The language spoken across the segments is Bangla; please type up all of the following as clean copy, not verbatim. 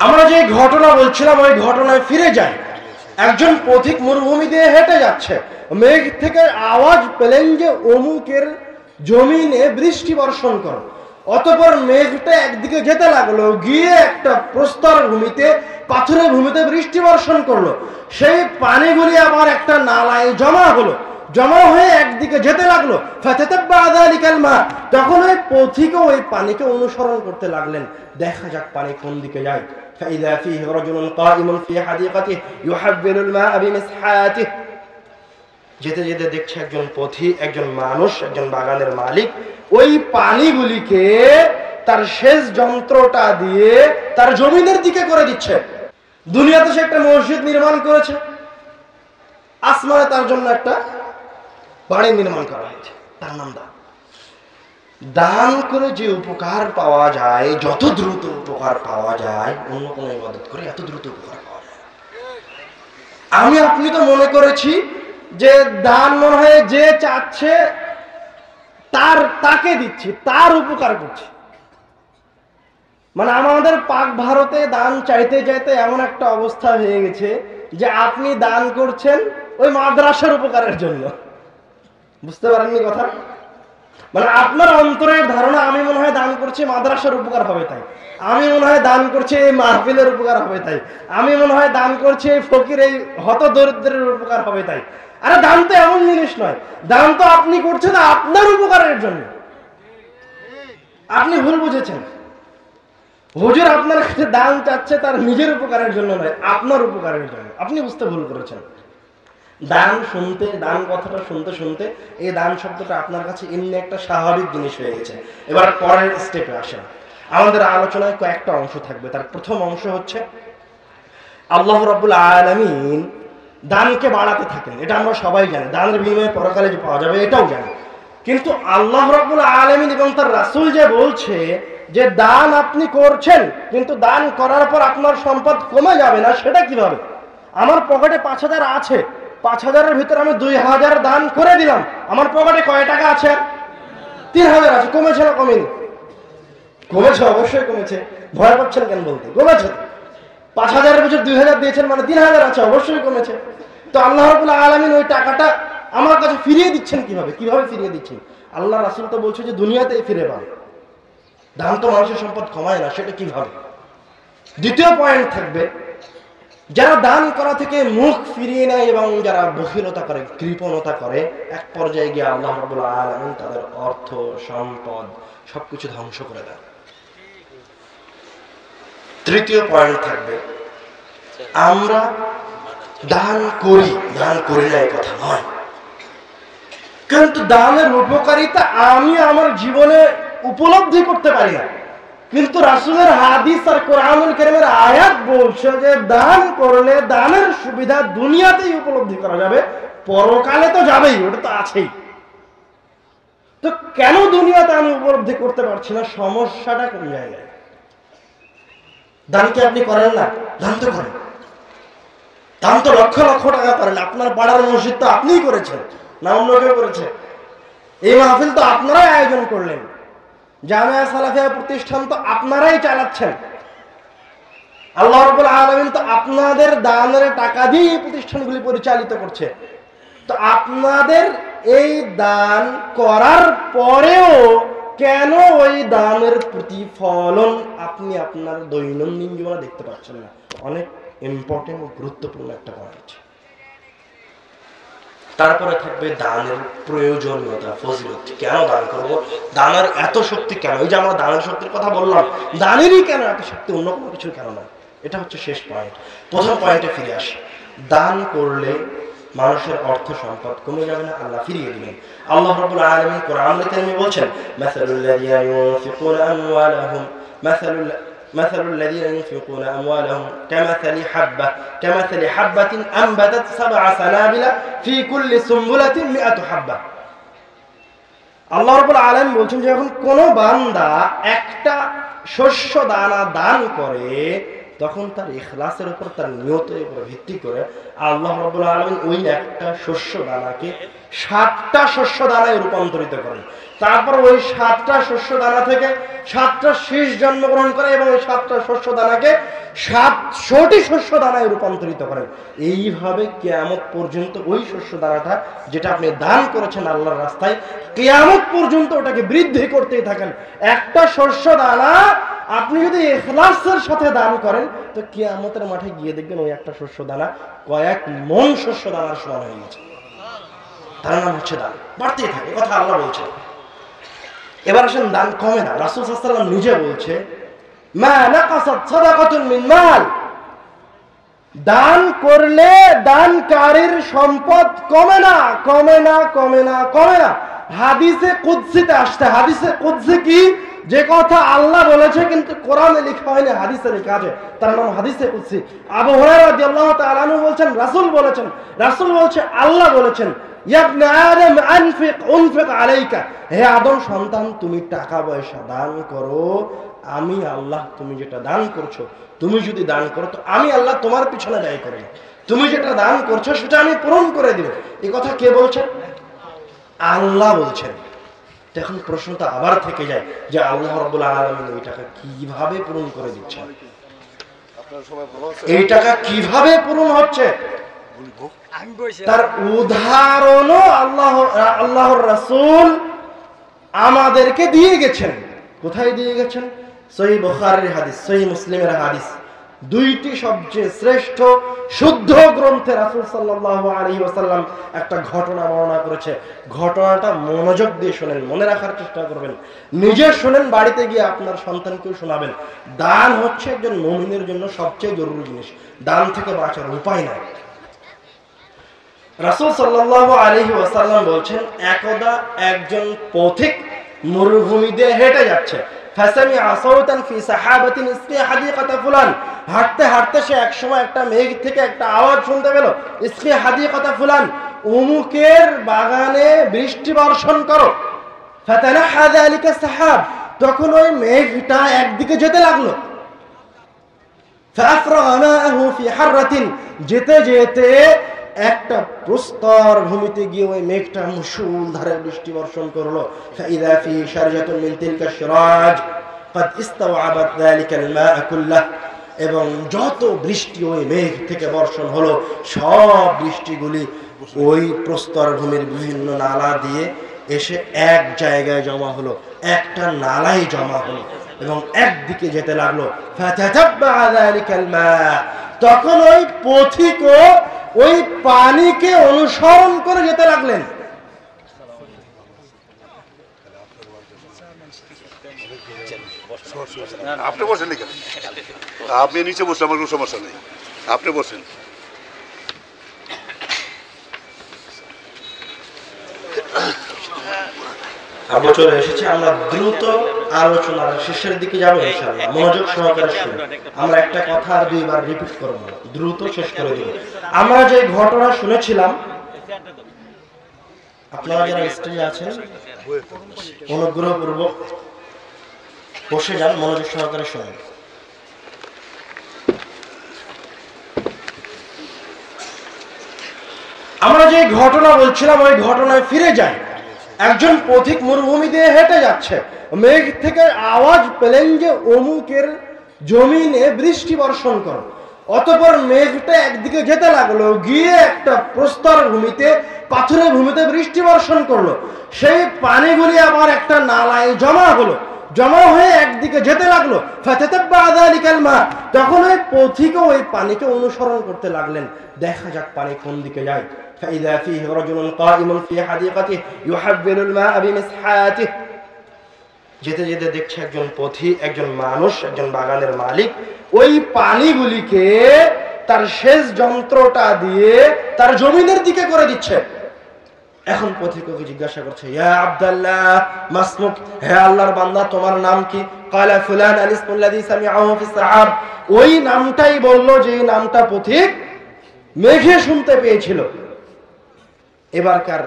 আমরা যে ঘটনা বলছিলাম ওই ঘটনায় ফিরে যাই। একজন পথিক মরুভূমি দিয়ে হেঁটে যাচ্ছে, মেঘ থেকে আওয়াজ পেলেন যে অমুকের জমিনে বৃষ্টি বর্ষণ করো। অতঃপর মেঘটা একদিকে যেতে লাগলো, গিয়ে একটা প্রস্তর ভূমিতে, পাথরের ভূমিতে বৃষ্টি বর্ষণ করলো। সেই পানিগুলি আবার একটা নালায় জমা হলো, জমা হয়ে একদিকে যেতে লাগলো। তখন ওই পথিকও ওই পানিকে অনুসরণ করতে লাগলেন, দেখা যাক পানি কোন দিকে যায়। فإذا فيه رجل قائم في حديقته يحبل الماء بمسحاته। যেতে যেতে দেখছে একজন পথিক, একজন মানুষ, একজন বাগানের মালিক ওই পানিগুলিকে তার সেচ যন্ত্রটা দিয়ে তার জমিনের দিকে করে দিচ্ছে। দুনিয়াতে সে একটা মসজিদ নির্মাণ করেছে, আসমানে তার জন্য একটা বাড়ি নির্মাণ করা হয়েছে, তার নাম দান। দান করে যে উপকার পাওয়া যায়, যত দ্রুত উপকার পাওয়া যায়, অন্য কোনো ইবাদত করে এত দ্রুত উপকার পাওয়া যায়। আমি আপনি তো মনে করেছি যে দান মনে হয় যে চাচ্ছে তাকে দিচ্ছি, তার উপকার করছি। মানে আমাদের পাক ভারতে দান চাইতে চাইতে এমন একটা অবস্থা হয়ে গেছে যে আপনি দান করছেন ওই মাদ্রাসার উপকারের জন্য। বুঝতে পারেননি কথা? মানে আপনার অন্তরের ধারণা আমি মনে হয় দান করছি মাদ্রাসার উপকার হবে তাই, আমি মনে হয় দান করছি এই মাহফিলের উপকার হবে তাই, আমি মনে হয় দান করছি এই ফকির, এই হত দরিদ্রের উপকার হবে তাই। আরে দান তো এমন জিনিস নয়, দান তো আপনি করছেন আপনার উপকারের জন্য। আপনি ভুল বুঝেছেন। হুজুর আপনার কাছে দান চাচ্ছে তার নিজের উপকারের জন্য নয়, আপনার উপকারের জন্য। আপনি বুঝতে ভুল করেছেন। দান শুনতে, দান কথাটা শুনতে শুনতে এই দান শব্দটা আপনার কাছে এমনি একটা স্বাভাবিক জিনিস হয়ে গেছে। এবার পরের স্টেপে আসেন। আমাদের আলোচনায় কয়েকটা অংশ থাকবে। তার প্রথম অংশ হচ্ছে আল্লাহ রাব্বুল আলামিন দানকে বাড়াতে থাকেন। এটা আমরা সবাই জানি, দানের বিনিময়ে পরকালে যে পাওয়া যাবে এটাও জানি। কিন্তু আল্লাহ রাব্বুল আলামিন এবং তার রাসূল যে বলছে যে দান আপনি করছেন, কিন্তু দান করার পর আপনার সম্পদ কমে যাবে না, সেটা কিভাবে? আমার পকেটে ৫,০০০ আছে, ৫,০০০-এর ভিতরে আমি ২,০০০ দান করে দিলাম, আমার পকেটে কয় টাকা আছে? ৩,০০০ আছে। কমেছে না কমেনি? কমেছে, অবশ্যই কমেছে। ভয় পাচ্ছেন কেন বলতে? কমেছে। ৫,০০০-এর ভিতরে ২,০০০ দিয়েছেন মানে ৩,০০০ আছে, অবশ্যই কমেছে। তো আল্লাহ রাব্বুল আলামিন ওই টাকাটা আমার কাছে ফিরিয়ে দিচ্ছেন কিভাবে? কিভাবে ফিরিয়ে দিচ্ছেন? আল্লাহ রাসূল তো বলছে যে দুনিয়াতেই ফিরে পাবে। দান তো মানুষের সম্পদ কমায় না, সেটা কিভাবে? দ্বিতীয় পয়েন্ট থাকবে, যারা দান করা থেকে মুখ ফিরিয়ে নেয় এবং যারা বখিলতা করে, কৃপণতা করে, এক পর্যায়ে গিয়ে আল্লাহ রাব্বুল আলামিন তাদের অর্থ সম্পদ সবকিছু ধ্বংস করে দেন। তৃতীয় পয়েন্ট থাকবে, আমরা দান করি, দান করি না এই কথা নয়, কিন্তু দানের উপকারিতা আমি আমার জীবনে উপলব্ধি করতে পারি না। কিন্তু রাসূলের হাদিস আর কোরআনুল কারীমের আয়াত বলছে যে দান করলে দানের সুবিধা দুনিয়াতেই উপলব্ধি করা যাবে, পরকালে তো যাবেই, ওটা তো আছেই। তো কেন দুনিয়াতে আমি উপলব্ধি করতে পারছি না? সমস্যাটা কোন জায়গায়? দান কি আপনি করেন না? দান তো করেন। দান তো লক্ষ লক্ষ টাকা করেন। আপনার পাড়ার মসজিদ তো আপনিই করেছেন না অন্য কেউ করেছে? এই মাহফিল তো আপনারাই আয়োজন করলেন, জামিয়া সালাফিয়া প্রতিষ্ঠান তো আপনারাই চালাচ্ছেন। আল্লাহ রাব্বুল আলামিন তো আপনাদের দানের টাকা দিয়ে এই প্রতিষ্ঠানগুলি পরিচালিত করছে। তো আপনাদের এই দান করার পরেও কেন ওই দানের প্রতিফলন আপনি আপনার দৈনন্দিন জীবনে দেখতে পাচ্ছেন না? অনেক ইম্পর্টেন্ট, গুরুত্বপূর্ণ একটা পয়েন্ট। তারপরে থাকবে দানের প্রয়োজনীয়তা, ফজিলত। কেন দান করব? দানের এত শক্তি কেন? এই যে আমরা দানের শক্তির কথা বললাম, দানেরই কেন এত শক্তি, অন্য কোনো কিছু কেন নয়? এটা হচ্ছে শেষ পয়েন্ট। প্রথম পয়েন্টে ফিরে আসি। দান করলে মানুষের অর্থ সম্পদ কমে যাবে না, আল্লাহ ফিরিয়ে দিবেন। আল্লাহ রাব্বুল আলামিন কোরআনুল কারীমে বলছেন, মাসালুল লাযিনা ইউনফিকুনা আমওয়ালাহুম مثل الذين ينفقون أموالهم كمثل حبة أنبتت 7 سنابل في كل سنبلة 100 حبة। আল্লাহ রাব্বুল আলামিন বলছেন যে যখন কোন বান্দা একটা শস্য দানা দান করে, তখন তার ইখলাসের উপর, তার নিয়তের উপর ভিত্তি করে আল্লাহ রাব্বুল আলামিন ওই একটা শস্য দানাকে 7টা শস্য দানায় রূপান্তরিত করেন। তারপর ওই 7টা শস্য দানা থেকে 7টা শীষ জন্মগ্রহণ করে এবং এই 7টা শস্য দানাকে 700টি শস্য দানায় রূপান্তরিত করেন। এইভাবে কিয়ামত পর্যন্ত ওই শস্য দানাটা যেটা আপনি দান করেছেন আল্লাহর রাস্তায়, কিয়ামত পর্যন্ত ওটাকে বৃদ্ধি করতেই থাকেন। একটা শস্য দানা আপনি যদি ইখলাসের সাথে দান করেন তো কিয়ামতের মাঠে গিয়ে দেখবেন ওই একটা শস্য দানা কয়েক মণ শস্য দানার সমান হয়ে গেছে। তার নাম হচ্ছে দান, বাড়তেই থাকে, কথা আল্লাহ বলছেন। এবার আসেন দান কমে না। রাসূল সাল্লাল্লাহু আলাইহি ওয়াসাল্লাম নিজে বলছে, মা নাকাসাত সাদাকাতুন মিন মাল, দান করলে দানকারীর সম্পদ কমে না, কমে না, কমে না, কমে না। হাদিসে কুদসিতে আসছে, হাদিসে কুদসি কি, যে কথা আল্লাহ বলেছে কিন্তু কোরআনে লেখা হয়নি, হাদিসে লেখা আছে, তার নাম হাদিসে কুদসি। আবু হুরায়রা রাদিয়াল্লাহু তাআলা আনহু বলছেন, রাসূল বলেছেন, রাসূল বলছে আল্লাহ বলেছেন, ইয়া ইবনে আদম আনফিক উনফিক আলাইকা, হে আদম সন্তান তুমি টাকা পয়সা দান করো, আমি আল্লাহ তুমি যেটা দান করছো, তুমি যদি দান করো তো আমি আল্লাহ তোমার পিছনে ব্যয় করব, তুমি যেটা দান করছো সেটা আমি পূরণ করে দিব। এই কথা কে বলছেন? আল্লাহ বলছেন। এখন প্রশ্নটা আবার থেকে যায় যে আল্লাহ রাব্বুল আলামিন এই টাকা কিভাবে পূরণ করে দিচ্ছেন, এই টাকা কিভাবে পূরণ হচ্ছে? তার উদাহরণও আল্লাহর রাসূল আমাদেরকে দিয়ে গেছেন। কোথায় দিয়ে গেছেন? সহিহ বুখারীর হাদিস, সহিহ মুসলিমের হাদিস, দুইটি সবচেয়ে শ্রেষ্ঠ শুদ্ধ গ্রন্থে রাসূল সাল্লাল্লাহু আলাইহি ওয়াসাল্লাম একটা ঘটনা বর্ণনা করেছে। ঘটনাটা মনোযোগ দিয়ে শুনেন, মনে রাখার চেষ্টা করবেন, নিজে শুনেন, বাড়িতে গিয়ে আপনার সন্তানকেও শোনাবেন। দান হচ্ছে একজন মুমিনের জন্য সবচেয়ে জরুরি জিনিস, দান থেকে বাঁচার উপায় নাই। রাসূল সাল্লাল্লাহু আলাইহি ওয়াসাল্লাম বলছেন, একদা একজন পথিক মরুভূমি দিয়ে হেঁটে যাচ্ছে। ফাসামিআ সাওতান ফি সাহাবাতিন ইসকি হাদিকাতা ফুলান, হাঁটতে হাঁটতে সে একসময় একটা মেঘ থেকে একটা আওয়াজ শুনতে পেল, ইসকি হাদিকাতা ফুলান, অমুকের বাগানে বৃষ্টি বর্ষণ করো। ফাতানাহা যালিকা সাহাব, তখন ওই মেঘটা একদিকে যেতে লাগলো। ফাফরাগা মাআহু ফি হাররাতিন, যেতে যেতে একটা প্রস্তর ভূমিতে গিয়ে ওই মেঘটা মুষলধারে বৃষ্টি বর্ষণ করলো। ফাইযা ফি শারজাতুন মিন তিলকা শিরাজ قد استوعبت ذلك الماء كله, এবং যত বৃষ্টি ওই মেঘ থেকে বর্ষণ হলো সব বৃষ্টিগুলি ওই প্রস্তর ভূমির বিভিন্ন নালা দিয়ে এসে এক জায়গায় জমা হলো, একটা নালায় জমা হলো এবং একদিকে যেতে লাগলো। ফাতাতাব্বা যালিকাল মা, তখন ওই পথিকও ওই পানিকে অনুসরণ করে যেতে লাগলেন। আপনি বসেন, আপনি নিচে বসে, আমার কোনো সমস্যা নেই, আপনি বসেন। আমরা চলে এসেছি, আমরা দ্রুত আলোচনার শেষের দিকে যাবো ইনশাআল্লাহ। মনোযোগ সহকারে শুনুন, আমরা একটা কথা আর দুইবার রিপিট করব না, দ্রুত শেষ করে দেব। আমরা যে ঘটনা শুনেছিলাম, আপনারা যারা স্টেজে আছেন অনুগ্রহপূর্বক বসে যান, মনোযোগ সহকারে শুনুন। আমরা যে ঘটনা বলছিলাম ওই ঘটনায় ফিরে যাই। একজন পথিক মরুভূমি দিয়ে হেঁটে যাচ্ছে, মেঘ থেকে আওয়াজ পেলেন যে অমুকের জমিনে বৃষ্টি বর্ষণ করো। অতঃপর মেঘটা একদিকে যেতে লাগলো, গিয়ে একটা প্রস্তর ভূমিতে, পাথরের ভূমিতে বৃষ্টি বর্ষণ করলো। সেই পানিগুলি আবার একটা নালায় জমা হলো, জমা হয়ে একদিকে যেতে লাগলো। ফাতাতাব্বা যালিকাল মা, তখন ওই পথিকও ওই পানিকে অনুসরণ করতে লাগলেন, দেখা যাক পানি কোন দিকে যায়। ফাইযা ফীহি রাজুলুন কাঈমুন ফী হাদিকাতিহি ইউহাব্বিলুল মা'a বিমিসহাতিহি, যেতে যেতে দেখছে একজন পথিক, একজন মানুষ, একজন বাগানের মালিক ওই পানিগুলিকে তার সেচ যন্ত্রটা দিয়ে তার জমিনের দিকে করে দিচ্ছে। এখন পথিককে জিজ্ঞাসা করছে, ইয়া আব্দুল্লাহ মাসমুক, হে আল্লাহর বান্দা তোমার নাম কি? ক্বালা ফুলান আলিসমুল্লাযী সামিআহু ফিস সাহাব, ওই নামটাই বলল যে নামটা পথিক মেঘে শুনতে পেয়েছিল। এবারকার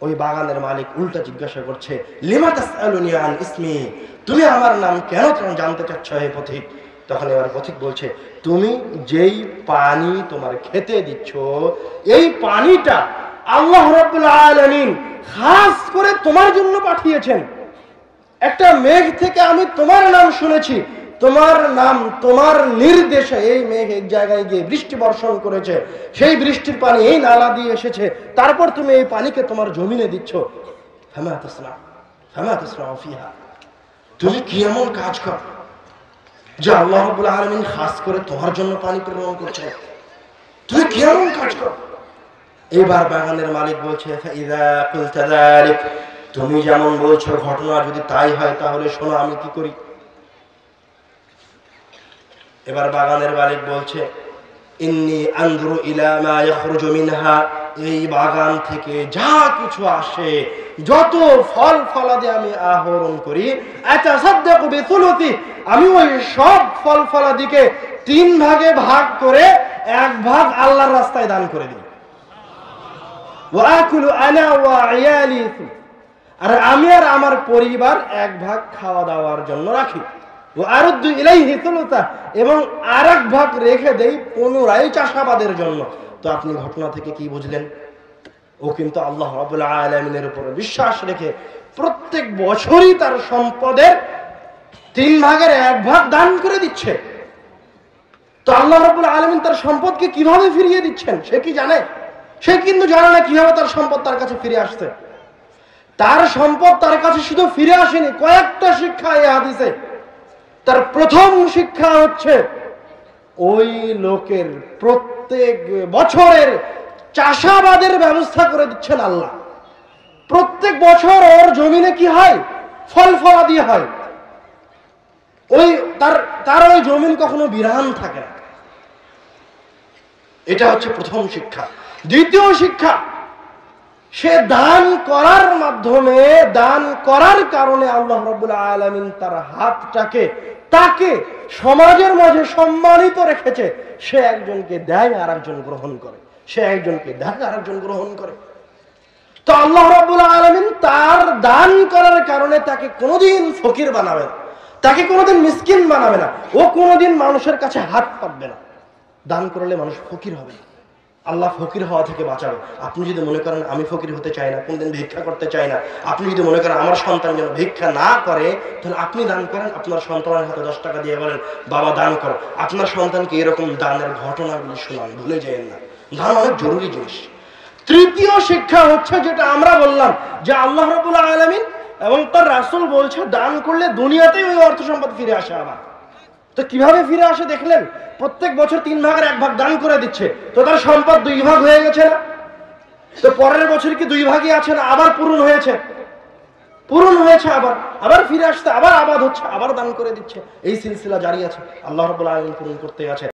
ওই বাগানের মালিক উল্টা জিজ্ঞাসা করছে, লিমা তাসআলুনি আন ইসমি, তুমি আমার নাম কেন জানতে চাচ্ছ হে পথিক? তখন এবার পথিক বলছে, তুমি যেই পানি তোমার খেতে দিচ্ছ, এই পানিটা আল্লাহ রাব্বুল আলামিন খাস করে তোমার জন্য পাঠিয়েছেন। একটা মেঘ থেকে আমি তোমার নাম শুনেছি, তোমার নাম, তোমার নির্দেশে এই মেঘ এক জায়গায় গিয়ে বৃষ্টি বর্ষণ করেছে, সেই বৃষ্টির পানি এই নালা দিয়ে এসেছে, তারপর তুমি এই পানিকে তোমার জমিনে দিচ্ছ। ফামা তাসনা ফামা তাসনাউ ফিহা, তুমি কি এমন কাজ করো যে আল্লাহ রাব্বুল আলামিন খাস করে তোমার জন্য পানি প্রেরণ করছে? তুমি কি এমন কাজ করো? এবার বাগানের মালিক বলছে, ফাইযা কুলতা যালিক, তুমি যেমন বলছো ঘটনা যদি তাই হয় তাহলে শোনো আমি কি করি। এবার বাগানের মালিক বলছে, ইন্নী আনজুরু ইলা মা ইয়াখরুজু মিনহা, এই বাগান থেকে যা কিছু আসে, যত ফল ফলাদি আমি আহরণ করি, আতাসাদদাকু বিসুলুসি, আমি ওই সব ফল ফলাদিকে 3 ভাগে ভাগ করে 1 ভাগ আল্লাহর রাস্তায় দান করে দিই। ওয়া আকুলু আনা ওয়া আয়ালি, আর আমি আর আমার পরিবার 1 ভাগ খাওয়া দাওয়ার জন্য রাখি। ও আরুদ্দু ইলাইহি সুলুসা, এবং আরেক ভাগ রেখে দেই পুনরায় চাষাবাদের জন্য। তো আপনি ঘটনা থেকে কি বুঝলেন? ও কিন্তু আল্লাহ রাব্বুল আলামিনের উপর বিশ্বাস রেখে প্রত্যেক বছরই তার সম্পদের 3 ভাগের 1 ভাগ দান করে দিচ্ছে। তো আল্লাহ রাব্বুল আলামিন তার সম্পদকে কিভাবে ফিরিয়ে দিচ্ছেন সে কি জানে? সে কিন্তু জানে না কিভাবে তার সম্পদ তার কাছে ফিরে আসছে। তার সম্পদ তার কাছে শুধু ফিরে আসেনি, কয়েকটা শিক্ষা এই হাদিসে। তার প্রথম শিক্ষা হচ্ছে, ওই লোকের প্রত্যেক বছরের চাষাবাদের ব্যবস্থা করে দিচ্ছেন আল্লাহ। প্রত্যেক বছর ওর জমিনে কি হয়? ফল ফলাদি হয়। ওই তার ওই জমিন কখনো বিরান থাকে না। এটা হচ্ছে প্রথম শিক্ষা। দ্বিতীয় শিক্ষা, সে দান করার মাধ্যমে, দান করার কারণে আল্লাহ রাব্বুল আলামিন তার হাতটাকে, তাকে সমাজের মাঝে সম্মানিত রেখেছে। সে একজনকে দেয় আর একজন গ্রহণ করে, সে একজনকে দেয় আর একজন গ্রহণ করে। তো আল্লাহ রাব্বুল আলামিন তার দান করার কারণে তাকে কোনোদিন ফকির বানাবে না, তাকে কোনোদিন মিসকিন বানাবে না, ও কোনোদিন মানুষের কাছে হাত পাতবে না। দান করলে মানুষ ফকির হবে না। আল্লাহ ফকির হওয়া থেকে বাঁচাবে। আপনি যদি মনে করেন আমি ফকির হতে চাই না, কোনদিন ভিক্ষা করতে চাই না, আপনি যদি মনে করেন আমার সন্তান যেন ভিক্ষা না করে, তাহলে আপনি দান করেন। আপনার সন্তানের হাতে 10 টাকা দিয়ে বলেন, বাবা দান করো। আপনার সন্তানকে এরকম দানের ঘটনাগুলি শোনান, ভুলে যাবেন না। দান অনেক জরুরি জিনিস। তৃতীয় শিক্ষা হচ্ছে যেটা আমরা বললাম, যে আল্লাহ রাব্বুল আলামিন এবং তার রাসূল বলছে দান করলে দুনিয়াতেই ওই অর্থ সম্পদ ফিরে আসে। আবার তো কিভাবে ফিরে আসে দেখলেন? প্রত্যেক বছর 3 ভাগের 1 ভাগ দান করে দিচ্ছে, তো তার সম্পদ 2 ভাগ হয়ে গেছে না? তো পরের বছর কি 2 ভাগই আছে না? আবার পূরণ হয়েছে, আবার ফিরে আসছে, আবার আবাদ হচ্ছে, আবার দান করে দিচ্ছে। এই সিলসিলা জারি আছে, আল্লাহ রাব্বুল আলামিন পূরণ করতে আছে।